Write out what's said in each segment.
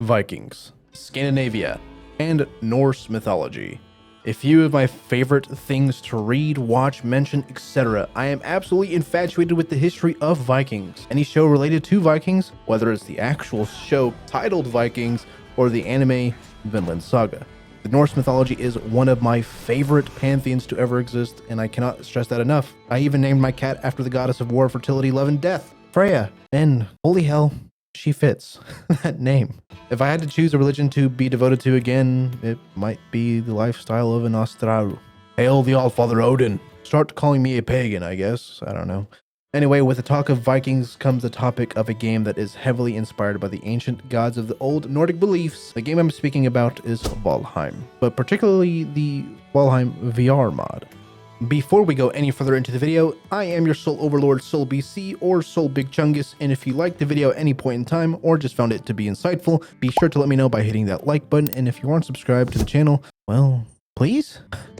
Vikings, Scandinavia, and Norse mythology. A few of my favorite things to read, watch, mention, etc. I am absolutely infatuated with the history of Vikings. Any show related to Vikings, whether it's the actual show titled Vikings or the anime Vinland Saga. The Norse mythology is one of my favorite pantheons to ever exist, and I cannot stress that enough. I even named my cat after the goddess of war, fertility, love, and death, Freya. And holy hell, she fits that name. If I had to choose a religion to be devoted to again, it might be the lifestyle of an Australu. Hail the Allfather Odin. Start calling me a pagan, I guess. I don't know. Anyway, with the talk of Vikings comes the topic of a game that is heavily inspired by the ancient gods of the old Nordic beliefs. The game I'm speaking about is Valheim, but particularly the Valheim VR mod. Before we go any further into the video, I am your Soul Overlord SoulBC or Soul Big Chungus, and if you liked the video at any point in time or just found it to be insightful, be sure to let me know by hitting that like button, and if you aren't subscribed to the channel, well, please?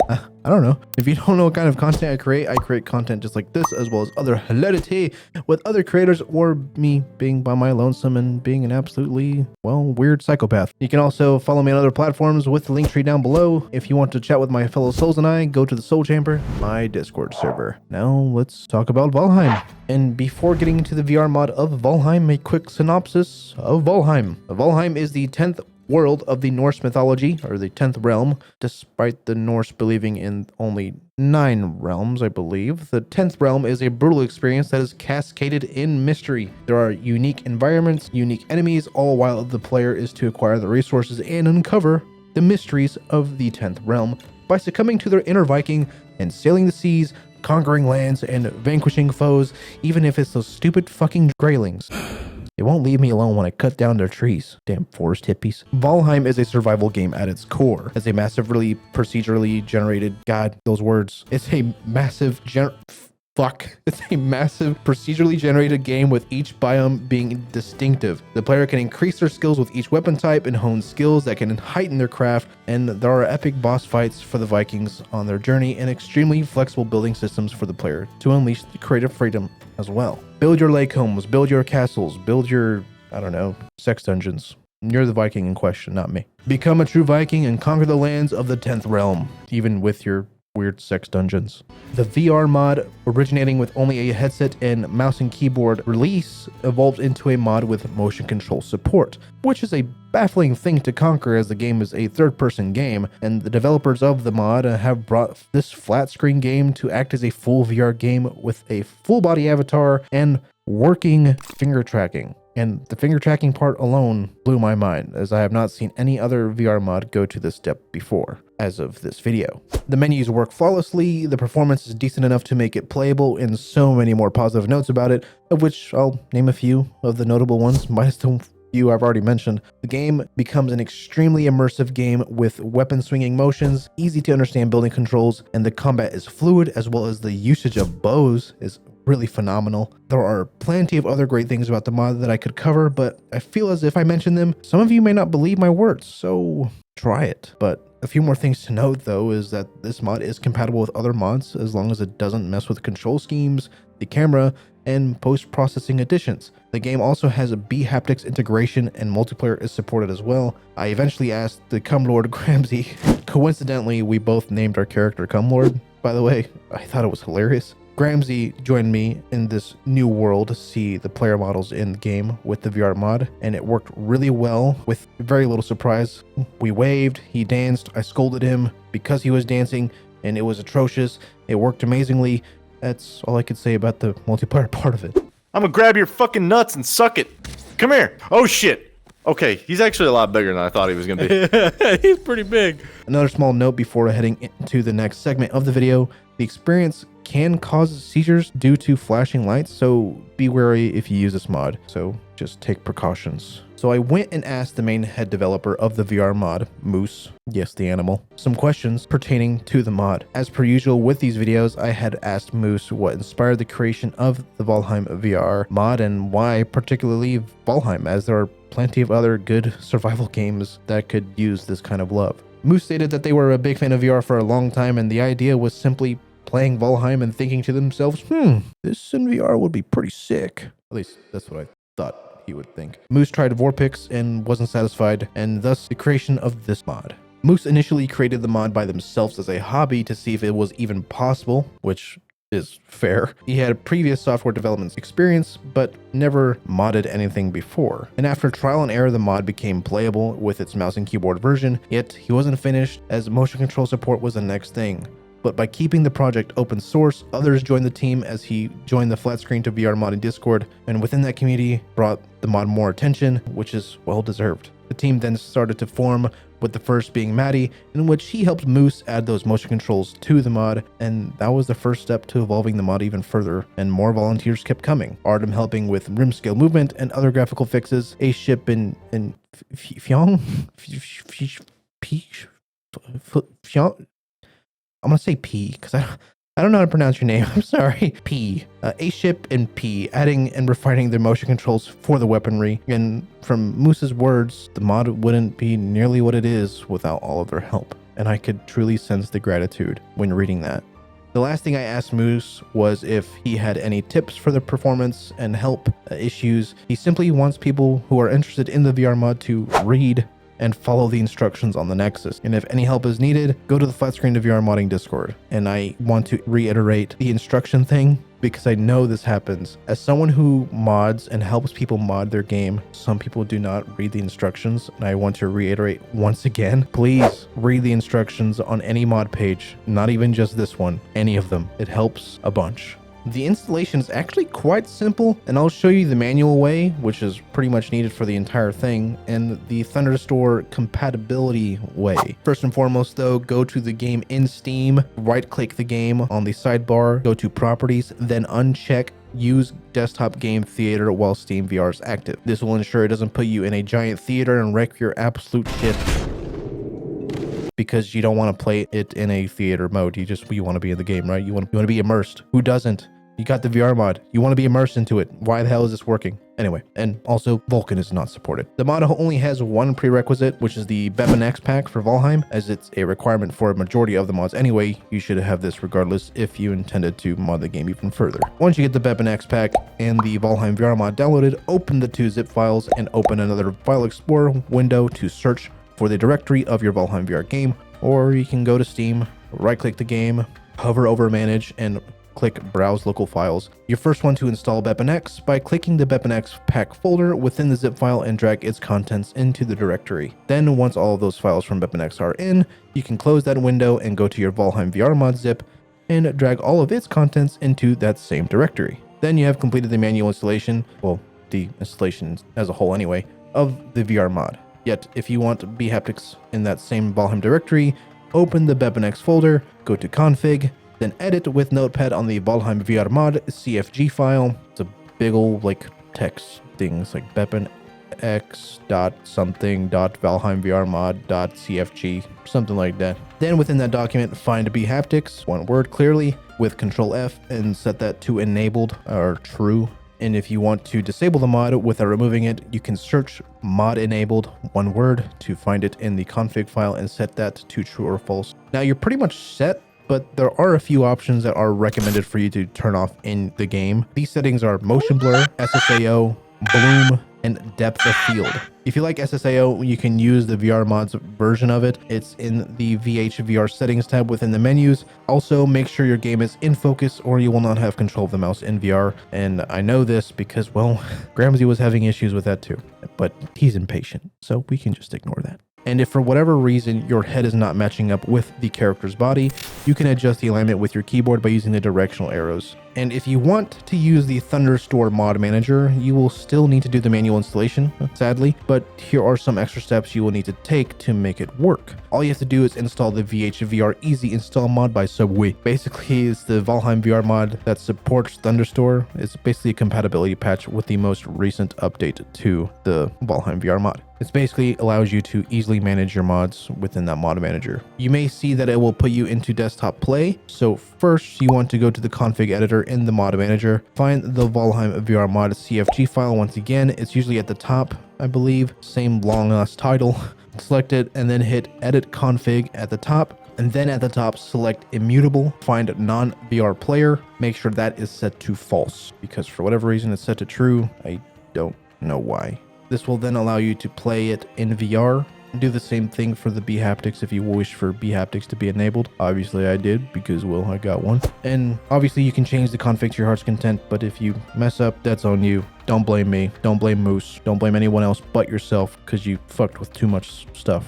I don't know. If you don't know what kind of content I create content just like this, as well as other hilarity with other creators, or me being by my lonesome and being an absolutely, well, weird psychopath. You can also follow me on other platforms with the link tree down below. If you want to chat with my fellow souls and I, go to the Soul Chamber, my Discord server. Now let's talk about Valheim. And before getting into the VR mod of Valheim, a quick synopsis of Valheim. Valheim is the 10th world of the Norse mythology, or the 10th realm, despite the Norse believing in only 9 realms, I believe. The 10th realm is a brutal experience that is cascaded in mystery. There are unique environments, unique enemies, all while the player is to acquire the resources and uncover the mysteries of the 10th realm by succumbing to their inner Viking and sailing the seas, conquering lands, and vanquishing foes, even if it's those stupid fucking Greylings. They won't leave me alone when I cut down their trees. Damn forest hippies. Valheim is a survival game at its core. It's a massively procedurally generated, God, those words. It's a massive It's a massive procedurally generated game with each biome being distinctive. The player can increase their skills with each weapon type and hone skills that can heighten their craft, and there are epic boss fights for the Vikings on their journey and extremely flexible building systems for the player to unleash the creative freedom as well. Build your lake homes, build your castles, build your, I don't know, sex dungeons. You're the Viking in question, not me. Become a true Viking and conquer the lands of the 10th realm, even with your weird sex dungeons. The VR mod, originating with only a headset and mouse and keyboard release, evolved into a mod with motion control support, which is a baffling thing to conquer as the game is a third-person game, and the developers of the mod have brought this flat-screen game to act as a full VR game with a full-body avatar and working finger tracking. And the finger tracking part alone blew my mind, as I have not seen any other VR mod go to this step before, as of this video. The menus work flawlessly, the performance is decent enough to make it playable, and so many more positive notes about it, of which I'll name a few of the notable ones, minus the few I've already mentioned. The game becomes an extremely immersive game with weapon swinging motions, easy to understand building controls, and the combat is fluid, as well as the usage of bows is really phenomenal. There are plenty of other great things about the mod that I could cover, but I feel as if I mention them, some of you may not believe my words, so try it. But a few more things to note though is that this mod is compatible with other mods as long as it doesn't mess with control schemes, the camera, and post-processing additions. The game also has a B-haptics integration and multiplayer is supported as well. I eventually asked the Cumlord Gramsy. Coincidentally, we both named our character Cumlord, by the way. I thought it was hilarious. Gramsy joined me in this new world to see the player models in the game with the VR mod, and it worked really well with very little surprise. We waved, he danced, I scolded him because he was dancing, and it was atrocious. It worked amazingly. That's all I could say about the multiplayer part of it. I'm gonna grab your fucking nuts and suck it. Come here. Oh shit. Okay, he's actually a lot bigger than I thought he was gonna be. He's pretty big. Another small note before heading into the next segment of the video. The experience can cause seizures due to flashing lights, so be wary if you use this mod. So just take precautions. So I went and asked the main head developer of the VR mod, Moose, yes, the animal, some questions pertaining to the mod. As per usual with these videos, I had asked Moose what inspired the creation of the Valheim VR mod and why particularly Valheim, as there are plenty of other good survival games that could use this kind of love. Moose stated that they were a big fan of VR for a long time, and the idea was simply playing Valheim and thinking to themselves, this in VR would be pretty sick. At least that's what I thought he would think. Moose tried Vorpix and wasn't satisfied, and thus the creation of this mod. Moose initially created the mod by themselves as a hobby to see if it was even possible, which is fair. He had previous software development experience, but never modded anything before. And after trial and error, the mod became playable with its mouse and keyboard version, yet he wasn't finished as motion control support was the next thing. But by keeping the project open source, others joined the team as he joined the Flat Screen to VR Mod in Discord, and within that community brought the mod more attention, which is well deserved. The team then started to form, with the first being Maddie, in which he helped Moose add those motion controls to the mod, and that was the first step to evolving the mod even further, and more volunteers kept coming. Artem helping with rim scale movement and other graphical fixes, a ship in Fyong? I'm gonna say P, because I don't know how to pronounce your name. I'm sorry. P. A ship and P, adding and refining their motion controls for the weaponry. And from Moose's words, the mod wouldn't be nearly what it is without all of their help. And I could truly sense the gratitude when reading that. The last thing I asked Moose was if he had any tips for the performance and help issues. He simply wants people who are interested in the VR mod to read and follow the instructions on the Nexus. And if any help is needed, go to the Flat Screen to VR Modding Discord. And I want to reiterate the instruction thing because I know this happens. As someone who mods and helps people mod their game, some people do not read the instructions. And I want to reiterate once again, please read the instructions on any mod page, not even just this one, any of them. It helps a bunch. The installation is actually quite simple, and I'll show you the manual way, which is pretty much needed for the entire thing, and the Thunderstore Compatibility way. First and foremost though, go to the game in Steam, right-click the game on the sidebar, go to Properties, then uncheck Use Desktop Game Theater while Steam VR is active. This will ensure it doesn't put you in a giant theater and wreck your absolute shit, because you don't want to play it in a theater mode. You want to be in the game, right? You want to be immersed. Who doesn't? You got the VR mod. You want to be immersed into it. Why the hell is this working? Anyway, and also Vulkan is not supported. The mod only has one prerequisite, which is the Weapon X pack for Valheim, as it's a requirement for a majority of the mods anyway. You should have this regardless if you intended to mod the game even further. Once you get the Weapon X pack and the Valheim VR mod downloaded, open the 2 zip files and open another File Explorer window to search for the directory of your Valheim VR game, or you can go to Steam, right-click the game, hover over Manage, and click Browse Local Files. You first want to install Weapon X by clicking the Weapon X pack folder within the zip file and drag its contents into the directory. Then once all of those files from Weapon X are in, you can close that window and go to your Valheim VR mod zip and drag all of its contents into that same directory. Then you have completed the manual installation, well, the installation as a whole anyway, of the VR mod. Yet, if you want bHaptics in that same Valheim directory, open the Weapon X folder, go to Config, then edit with Notepad on the Valheim VR Mod CFG file. It's a big old text thing. It's like weaponx.something.valheimvrmod.cfg, something like that. Then within that document, find bHaptics, one word clearly, with Control F and set that to enabled or true. And if you want to disable the mod without removing it, you can search mod enabled, one word, to find it in the config file and set that to true or false. Now you're pretty much set, but there are a few options that are recommended for you to turn off in the game. These settings are motion blur, SSAO, bloom, and depth of field. If you like SSAO, you can use the VR Mods version of it. It's in the VHVR settings tab within the menus. Also, make sure your game is in focus or you will not have control of the mouse in VR. And I know this because, well, Gramsy was having issues with that too, but he's impatient, so we can just ignore that. And if for whatever reason your head is not matching up with the character's body, you can adjust the alignment with your keyboard by using the directional arrows. And if you want to use the Thunderstore Mod Manager, you will still need to do the manual installation, sadly, but here are some extra steps you will need to take to make it work. All you have to do is install the VHVR Easy Install mod by Subway. Basically, it's the Valheim VR mod that supports Thunderstore. It's basically a compatibility patch with the most recent update to the Valheim VR mod. It basically allows you to easily manage your mods within that mod manager. You may see that it will put you into desktop play. So first you want to go to the config editor in the mod manager, find the Valheim VR mod CFG file. Once again, it's usually at the top, I believe, same long ass title. Select it and then hit edit config at the top. And then at the top, select immutable, find non-VR player. Make sure that is set to false because for whatever reason it's set to true. I don't know why. This will then allow you to play it in VR. Do the same thing for the B haptics if you wish for B haptics to be enabled. Obviously I did because, well, I got one. And obviously you can change the config to your heart's content, but if you mess up, that's on you. Don't blame me. Don't blame Moose. Don't blame anyone else but yourself because you fucked with too much stuff.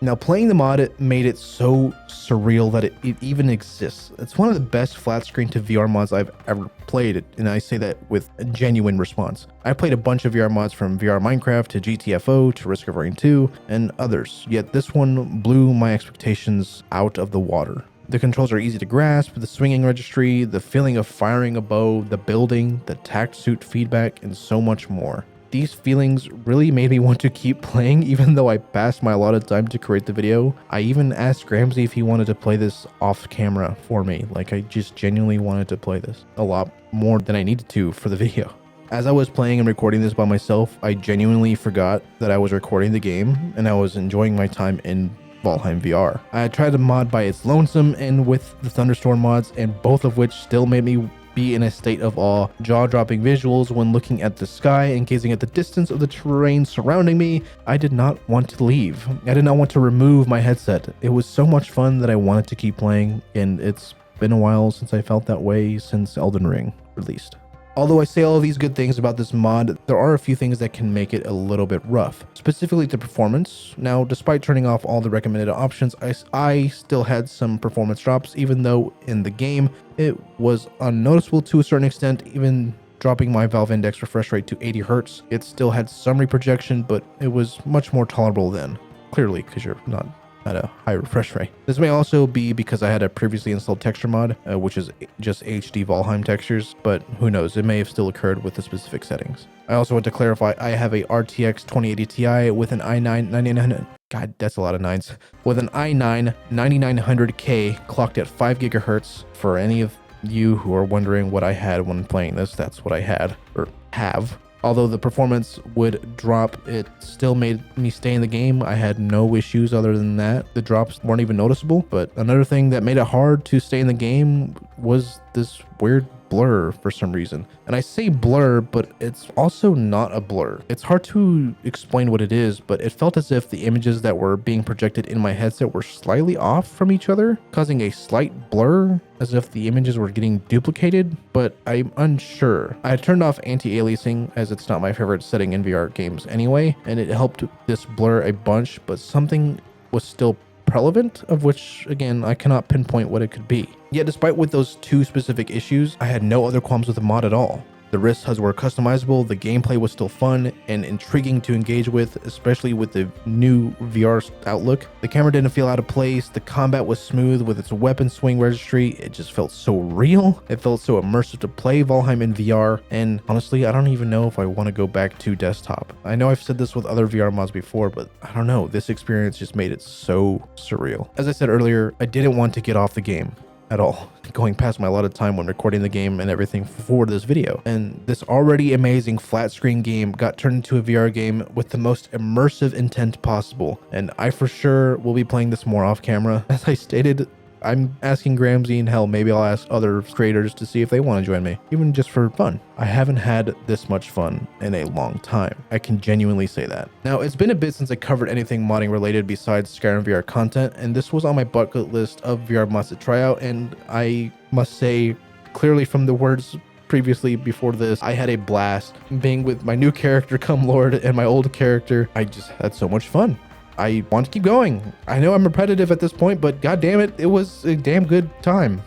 Now, playing the mod, it made it so surreal that it even exists. It's one of the best flat screen to VR mods I've ever played, and I say that with a genuine response. I played a bunch of VR mods from VR Minecraft to GTFO to Risk of Rain 2 and others, yet this one blew my expectations out of the water. The controls are easy to grasp, the swinging registry, the feeling of firing a bow, the building, the tact suit feedback, and so much more. These feelings really made me want to keep playing even though I passed my allotted time to create the video. I even asked Gramsy if he wanted to play this off camera for me. Like, I just genuinely wanted to play this a lot more than I needed to for the video. As I was playing and recording this by myself, I genuinely forgot that I was recording the game and I was enjoying my time in Valheim VR. I tried the mod by its lonesome and with the Thunderstore mods, and both of which still made me be in a state of awe, jaw-dropping visuals when looking at the sky and gazing at the distance of the terrain surrounding me. I did not want to leave. I did not want to remove my headset. It was so much fun that I wanted to keep playing, and it's been a while since I felt that way since Elden Ring released. Although I say all of these good things about this mod, there are a few things that can make it a little bit rough, specifically the performance. Now, despite turning off all the recommended options, I still had some performance drops, even though in the game it was unnoticeable to a certain extent. Even dropping my Valve Index refresh rate to 80 Hz, it still had some reprojection, but it was much more tolerable then, clearly because you're not at a high refresh rate. This may also be because I had a previously installed texture mod, which is just HD Valheim textures, but who knows, it may have still occurred with the specific settings. I also want to clarify, I have a RTX 2080 Ti with an i9 9900, god, that's a lot of nines, with an i9 9900K clocked at 5 gigahertz. For any of you who are wondering what I had when playing this, that's what I had, or have. Although the performance would drop, it still made me stay in the game. I had no issues other than that. The drops weren't even noticeable. But another thing that made it hard to stay in the game was this weird blur for some reason. And I say blur, but it's also not a blur. It's hard to explain what it is, but it felt as if the images that were being projected in my headset were slightly off from each other, causing a slight blur, as if the images were getting duplicated, but I'm unsure. I turned off anti-aliasing as it's not my favorite setting in VR games anyway, and it helped this blur a bunch, but something was still prevalent, of which, again, I cannot pinpoint what it could be. Yet despite with those two specific issues, I had no other qualms with the mod at all. The wrist HUDs were customizable, the gameplay was still fun and intriguing to engage with, especially with the new VR outlook. The camera didn't feel out of place, the combat was smooth with its weapon swing registry, it just felt so real. It felt so immersive to play Valheim in VR, and honestly, I don't even know if I want to go back to desktop. I know I've said this with other VR mods before, but I don't know, this experience just made it so surreal. As I said earlier, I didn't want to get off the game at all, going past my allotted time when recording the game and everything for this video. And this already amazing flat screen game got turned into a VR game with the most immersive intent possible. And I for sure will be playing this more off camera. As I stated, I'm asking Gramsy, and hell, maybe I'll ask other creators to see if they want to join me, even just for fun. I haven't had this much fun in a long time. I can genuinely say that. Now, it's been a bit since I covered anything modding related besides Skyrim VR content, and this was on my bucket list of VR mods to try out, and I must say, clearly from the words previously before this, I had a blast being with my new character, Come Lord, and my old character. I just had so much fun. I want to keep going. I know I'm repetitive at this point, but god damn it, it was a damn good time.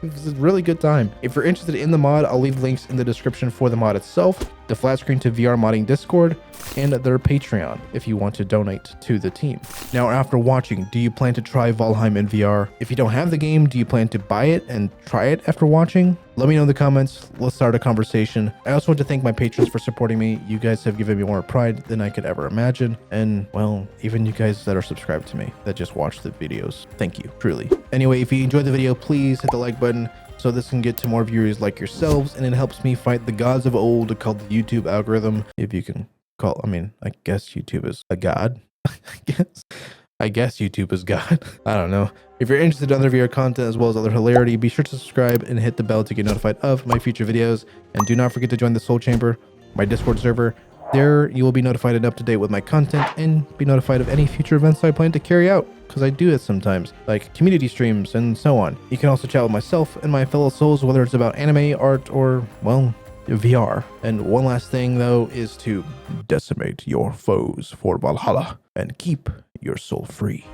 It was a really good time. If you're interested in the mod, I'll leave links in the description for the mod itself, the flat screen to VR modding Discord, and their Patreon if you want to donate to the team. Now, after watching, do you plan to try Valheim in VR? If you don't have the game, do you plan to buy it and try it after watching? Let me know in the comments. Let's start a conversation. I also want to thank my patrons for supporting me. You guys have given me more pride than I could ever imagine. And, well, even you guys that are subscribed to me, that just watch the videos. Thank you, truly. Anyway, if you enjoyed the video, please hit the like button so this can get to more viewers like yourselves, and it helps me fight the gods of old called the YouTube algorithm, if you can call, I guess YouTube is a god. I guess YouTube is God. I don't know. If you're interested in other VR content as well as other hilarity, be sure to subscribe and hit the bell to get notified of my future videos. And do not forget to join the Soul Chamber, my Discord server, There, you will be notified and up to date with my content and be notified of any future events I plan to carry out, because I do it sometimes, like community streams and so on. You can also chat with myself and my fellow souls, whether it's about anime, art, or, well, VR. And one last thing, though, is to decimate your foes for Valhalla and keep your soul free.